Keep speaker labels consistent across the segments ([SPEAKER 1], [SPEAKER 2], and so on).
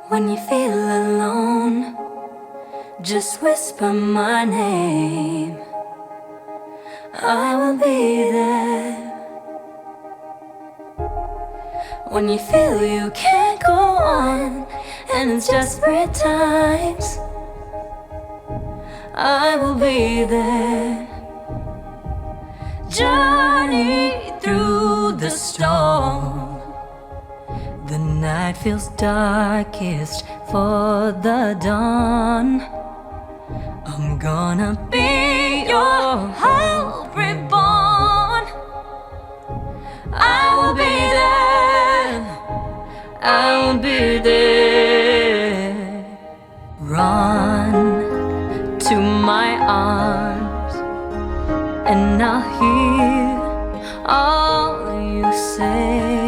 [SPEAKER 1] When you feel alone, just whisper my name. I will be there. When you feel you can't go on and it's desperate times, I will be there. Journey through the storm. The night feels darkest for the dawn. I'm gonna be your hope reborn. I will be there. I will be there. Run to my arms and I'll hear all you say.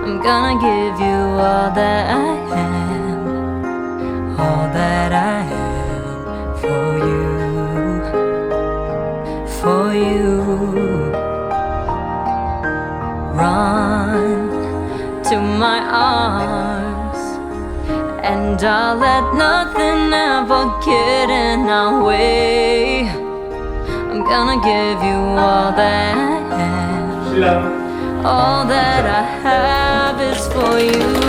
[SPEAKER 1] I'm gonna give you all that I am, all that I am for you, for you. Run to my arms and I'll let nothing ever get in our way. I'm gonna give you all that I am. All that I have is for you.